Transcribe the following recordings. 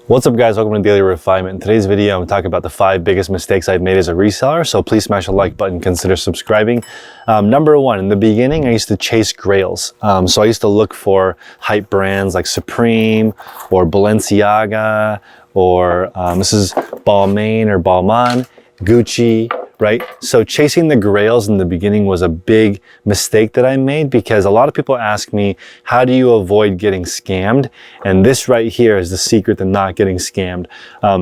What's up guys, welcome to Daily Refinement. In today's video, I'm talking about the 5 biggest mistakes I've made as a reseller, so please smash the like button, consider subscribing. Number 1, in the beginning, I used to chase grails. So I used to look for hype brands like Supreme or Balenciaga or this is Balmain or Balmain, Gucci, right? So chasing the grails in the beginning was a big mistake that I made because a lot of people ask me, how do you avoid getting scammed? And this right here is the secret to not getting scammed.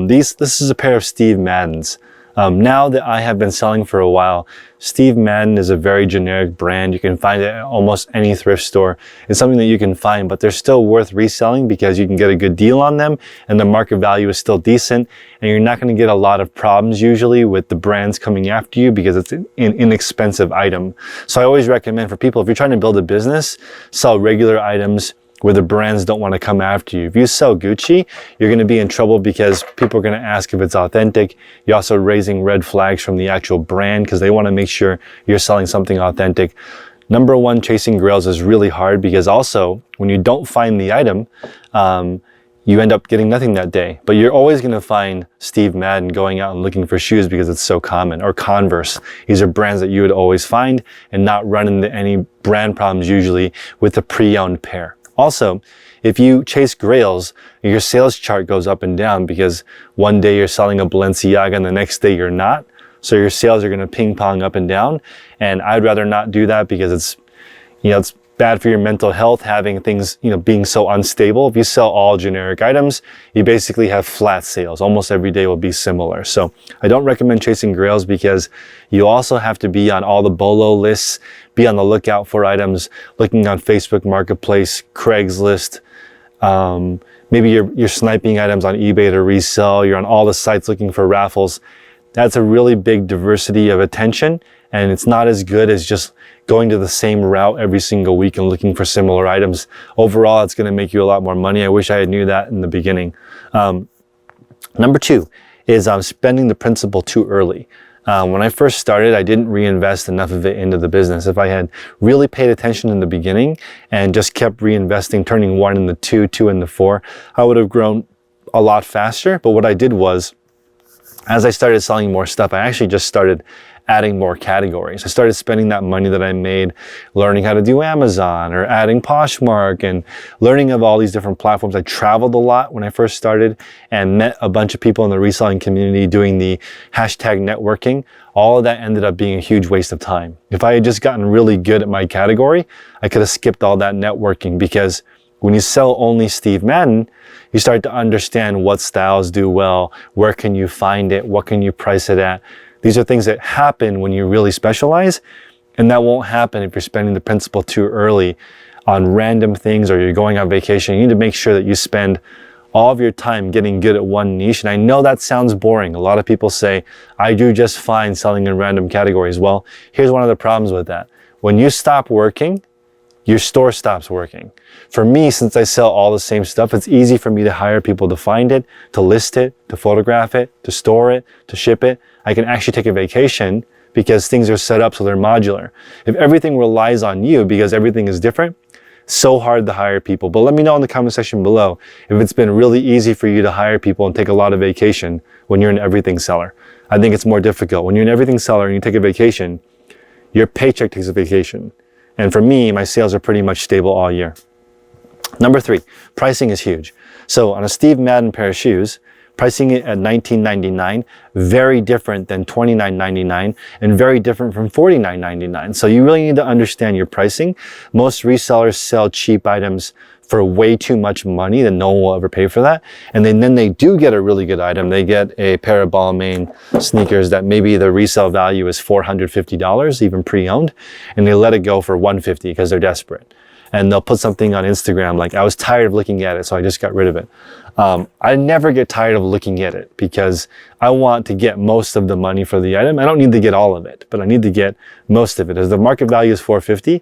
This is a pair of Steve Maddens. Now that I have been selling for a while, Steve Madden is a very generic brand. You can find it at almost any thrift store. It's something that you can find, but they're still worth reselling because you can get a good deal on them and the market value is still decent, and you're not going to get a lot of problems usually with the brands coming after you because it's an inexpensive item. So I always recommend for people, if you're trying to build a business, sell regular items where the brands don't want to come after you. If you sell Gucci, you're going to be in trouble because people are going to ask if it's authentic. You're also raising red flags from the actual brand because they want to make sure you're selling something authentic. Number 1, chasing grails is really hard because also when you don't find the item, you end up getting nothing that day. But you're always going to find Steve Madden going out and looking for shoes because it's so common, or Converse. These are brands that you would always find and not run into any brand problems usually with a pre-owned pair. Also, if you chase grails, your sales chart goes up and down because one day you're selling a Balenciaga and the next day you're not. So your sales are going to ping pong up and down. And I'd rather not do that because it's bad for your mental health having things, being so unstable. If you sell all generic items, you basically have flat sales. Almost every day will be similar. So I don't recommend chasing grails because you also have to be on all the BOLO lists, be on the lookout for items, looking on Facebook Marketplace, Craigslist. Maybe you're sniping items on eBay to resell. You're on all the sites looking for raffles. That's a really big diversity of attention, and it's not as good as just going to the same route every single week and looking for similar items. Overall, it's going to make you a lot more money. I wish I had knew that in the beginning. Number 2 is spending the principal too early. When I first started, I didn't reinvest enough of it into the business. If I had really paid attention in the beginning and just kept reinvesting, turning 1 into 2, 2 into 4, I would have grown a lot faster. But what I did was, as I started selling more stuff, I actually just started adding more categories. I started spending that money that I made learning how to do Amazon or adding Poshmark and learning of all these different platforms. I traveled a lot when I first started and met a bunch of people in the reselling community doing the hashtag networking. All of that ended up being a huge waste of time. If I had just gotten really good at my category, I could have skipped all that networking, because when you sell only Steve Madden, you start to understand what styles do well, where can you find it, what can you price it at. These are things that happen when you really specialize, and that won't happen if you're spending the principal too early on random things or you're going on vacation. You need to make sure that you spend all of your time getting good at one niche. And I know that sounds boring. A lot of people say, I do just fine selling in random categories. Well, here's one of the problems with that. When you stop working, your store stops working. For me, since I sell all the same stuff, it's easy for me to hire people to find it, to list it, to photograph it, to store it, to ship it. I can actually take a vacation because things are set up so they're modular. If everything relies on you because everything is different, so hard to hire people. But let me know in the comment section below if it's been really easy for you to hire people and take a lot of vacation when you're an everything seller. I think it's more difficult. When you're an everything seller and you take a vacation, your paycheck takes a vacation. And for me, my sales are pretty much stable all year. Number 3, pricing is huge. So on a Steve Madden pair of shoes, pricing it at $19.99, very different than $29.99 and very different from $49.99. So you really need to understand your pricing. Most resellers sell cheap items for way too much money that no one will ever pay for that. And then they do get a really good item. They get a pair of Balmain sneakers that maybe the resale value is $450, even pre-owned, and they let it go for $150 because they're desperate. And they'll put something on Instagram like, I was tired of looking at it, so I just got rid of it. I never get tired of looking at it because I want to get most of the money for the item. I don't need to get all of it, but I need to get most of it. As the market value is $450,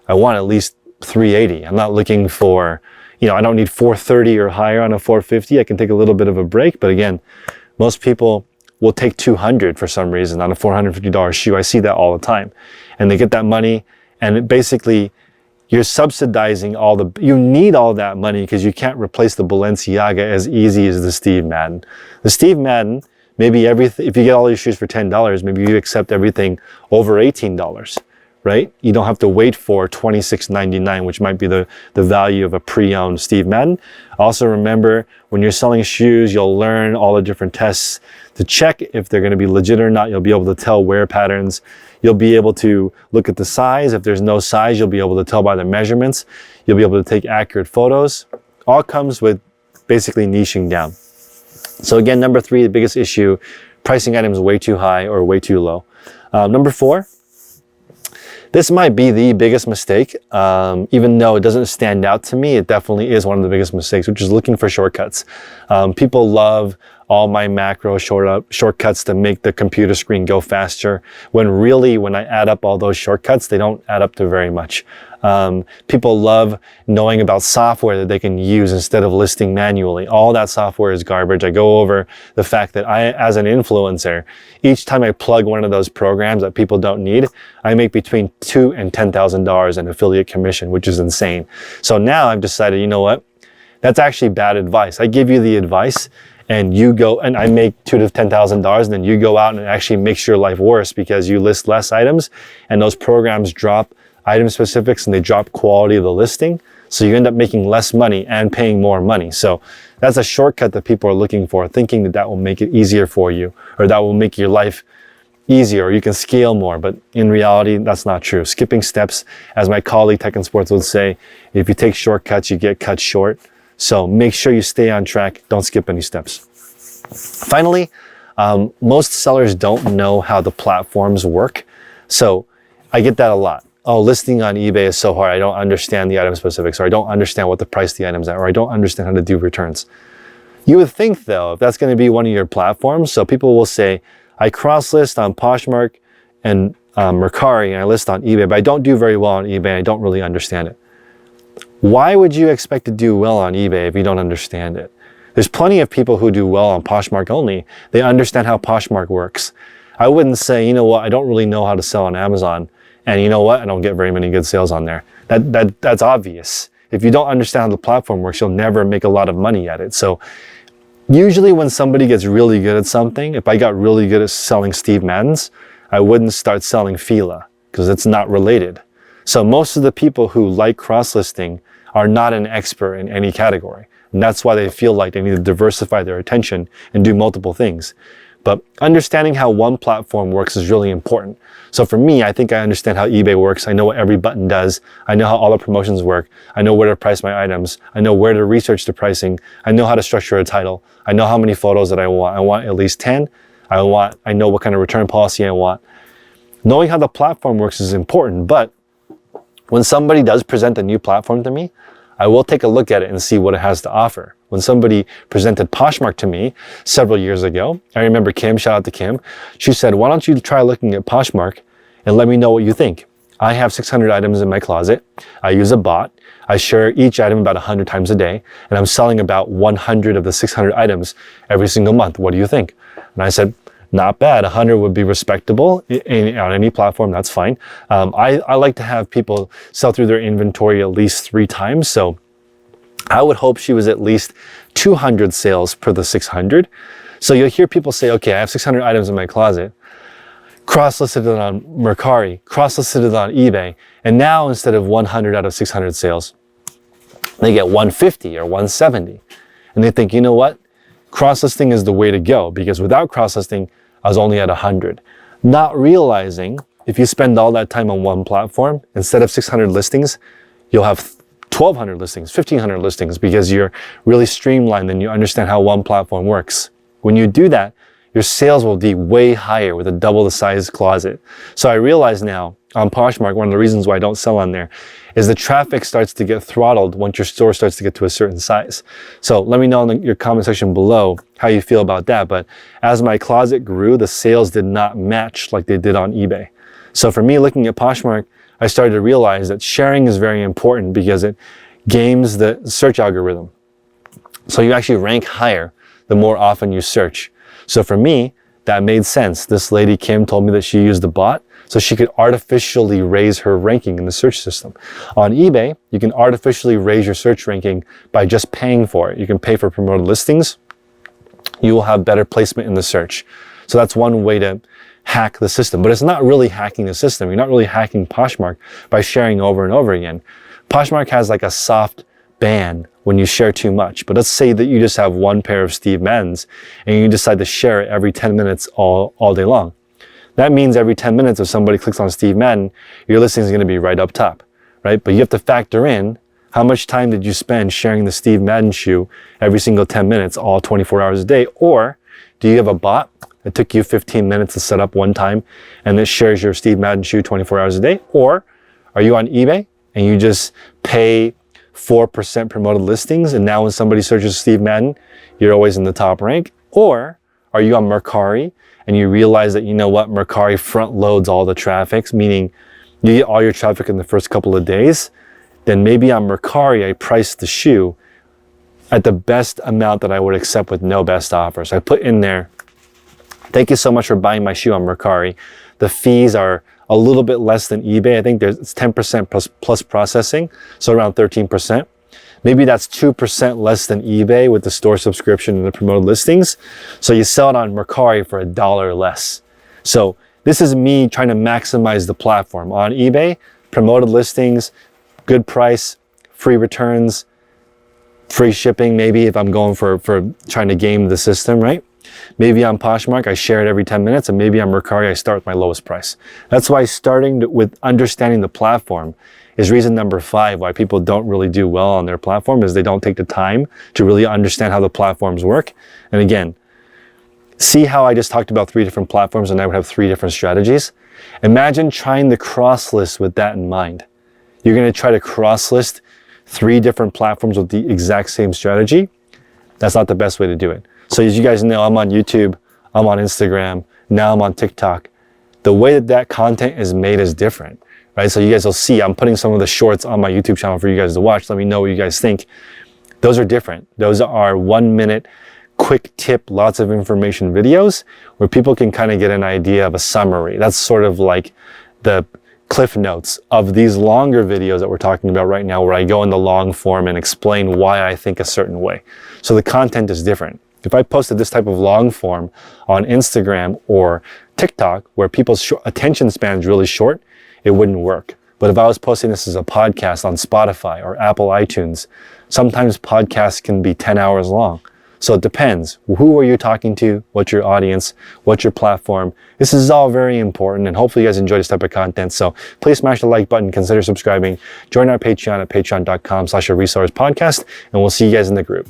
I want at least $380. I'm not looking for, I don't need $430 or higher on a $450. I can take a little bit of a break, but again, most people will take $200 for some reason on a $450 shoe. I see that all the time. And they get that money, and it basically, you're subsidizing you need all that money because you can't replace the Balenciaga as easy as the Steve Madden. The Steve Madden, maybe if you get all your shoes for $10, maybe you accept everything over $18, right? You don't have to wait for $26.99, which might be the value of a pre-owned Steve Madden. Also remember, when you're selling shoes, you'll learn all the different tests to check if they're going to be legit or not. You'll be able to tell wear patterns. You'll be able to look at the size. If there's no size, you'll be able to tell by the measurements. You'll be able to take accurate photos. All comes with basically niching down. So again, number 3, the biggest issue, pricing items way too high or way too low. Number 4, this might be the biggest mistake. Even though it doesn't stand out to me, it definitely is one of the biggest mistakes, which is looking for shortcuts. People love all my macro shortcuts to make the computer screen go faster, when really, when I add up all those shortcuts, they don't add up to very much. People love knowing about software that they can use instead of listing manually. All that software is garbage. I go over the fact that as an influencer, each time I plug one of those programs that people don't need, I make between $2,000 and $10,000 in affiliate commission, which is insane. So now I've decided, you know what? That's actually bad advice. I give you the advice, and you go and I make $2,000 to $10,000, and then you go out and it actually makes your life worse because you list less items, and those programs drop item specifics and they drop quality of the listing. So you end up making less money and paying more money. So that's a shortcut that people are looking for, thinking that that will make it easier for you, or that will make your life easier, or you can scale more. But in reality, that's not true. Skipping steps, as my colleague Tech and Sports would say, if you take shortcuts, you get cut short. So make sure you stay on track. Don't skip any steps. Finally, most sellers don't know how the platforms work. So I get that a lot. Oh, listing on eBay is so hard. I don't understand the item specifics, or I don't understand what the price the item's at, or I don't understand how to do returns. You would think though, if that's going to be one of your platforms, so people will say, I cross-list on Poshmark and Mercari, and I list on eBay, but I don't do very well on eBay, and I don't really understand it. Why would you expect to do well on eBay if you don't understand it? There's plenty of people who do well on Poshmark only. They understand how Poshmark works. I wouldn't say, you know what, I don't really know how to sell on Amazon, and you know what, I don't get very many good sales on there. That's obvious. If you don't understand how the platform works, you'll never make a lot of money at it. So usually when somebody gets really good at something, if I got really good at selling Steve Maddens, I wouldn't start selling Fila because it's not related. So most of the people who like cross-listing are not an expert in any category. And that's why they feel like they need to diversify their attention and do multiple things. But understanding how one platform works is really important. So for me, I think I understand how eBay works. I know what every button does. I know how all the promotions work. I know where to price my items. I know where to research the pricing. I know how to structure a title. I know how many photos that I want. I want at least 10. I know what kind of return policy I want. Knowing how the platform works is important, but when somebody does present a new platform to me, I will take a look at it and see what it has to offer. When somebody presented Poshmark to me several years ago, I remember Kim, shout out to Kim, she said, why don't you try looking at Poshmark and let me know what you think. I have 600 items in my closet. I use a bot. I share each item about 100 times a day, and I'm selling about 100 of the 600 items every single month. What do you think? And I said, not bad. 100 would be respectable on any platform. That's fine. I like to have people sell through their inventory at least 3 times. So I would hope she was at least 200 sales per the 600. So you'll hear people say, okay, I have 600 items in my closet, cross-listed it on Mercari, cross-listed it on eBay, and now instead of 100 out of 600 sales, they get 150 or 170. And they think, you know what? Cross-listing is the way to go, because without cross-listing, I was only at 100. Not realizing if you spend all that time on one platform, instead of 600 listings, you'll have 1,200 listings, 1,500 listings, because you're really streamlined and you understand how one platform works. When you do that, your sales will be way higher with a double the size closet. So I realize now on Poshmark, one of the reasons why I don't sell on there is the traffic starts to get throttled once your store starts to get to a certain size. So let me know in your comment section below how you feel about that. But as my closet grew, the sales did not match like they did on eBay. So for me, looking at Poshmark, I started to realize that sharing is very important because it games the search algorithm. So you actually rank higher the more often you search. So for me, that made sense. This lady, Kim, told me that she used a bot. So she could artificially raise her ranking in the search system. On eBay, you can artificially raise your search ranking by just paying for it. You can pay for promoted listings. You will have better placement in the search. So that's one way to hack the system, but it's not really hacking the system. You're not really hacking Poshmark by sharing over and over again. Poshmark has like a soft ban when you share too much. But let's say that you just have one pair of Steve Maddens and you decide to share it every 10 minutes all day long. That means every 10 minutes if somebody clicks on Steve Madden, your listing is going to be right up top, right? But you have to factor in how much time did you spend sharing the Steve Madden shoe every single 10 minutes, all 24 hours a day? Or do you have a bot that took you 15 minutes to set up one time and it shares your Steve Madden shoe 24 hours a day? Or are you on eBay and you just pay 4% promoted listings and now when somebody searches Steve Madden, you're always in the top rank? Or are you on Mercari and you realize that, you know what, Mercari front loads all the traffic, meaning you get all your traffic in the first couple of days? Then maybe on Mercari, I priced the shoe at the best amount that I would accept with no best offer. So I put in there, thank you so much for buying my shoe on Mercari. The fees are a little bit less than eBay. I think it's 10% plus processing, so around 13%. Maybe that's 2% less than eBay with the store subscription and the promoted listings. So you sell it on Mercari for $1 less. So this is me trying to maximize the platform. On eBay, promoted listings, good price, free returns, free shipping, maybe if I'm going for trying to game the system, right? Maybe on Poshmark, I share it every 10 minutes, and maybe on Mercari, I start with my lowest price. That's why starting with understanding the platform is reason number 5 why people don't really do well on their platform, is they don't take the time to really understand how the platforms work. And again, see how I just talked about 3 different platforms and I would have 3 different strategies? Imagine trying to cross-list with that in mind. You're going to try to cross-list 3 different platforms with the exact same strategy. That's not the best way to do it. So as you guys know, I'm on YouTube, I'm on Instagram, now I'm on TikTok. The way that content is made is different, right? So you guys will see, I'm putting some of the shorts on my YouTube channel for you guys to watch. Let me know what you guys think. Those are different. Those are 1 minute, quick tip, lots of information videos where people can kind of get an idea of a summary. That's sort of like the cliff notes of these longer videos that we're talking about right now, where I go in the long form and explain why I think a certain way. So the content is different. If I posted this type of long form on Instagram or TikTok, where people's attention span is really short, it wouldn't work. But if I was posting this as a podcast on Spotify or Apple iTunes, sometimes podcasts can be 10 hours long. So it depends. Who are you talking to? What's your audience? What's your platform? This is all very important, and hopefully you guys enjoy this type of content. So please smash the like button, consider subscribing, join our Patreon at patreon.com/resellers podcast, and we'll see you guys in the group.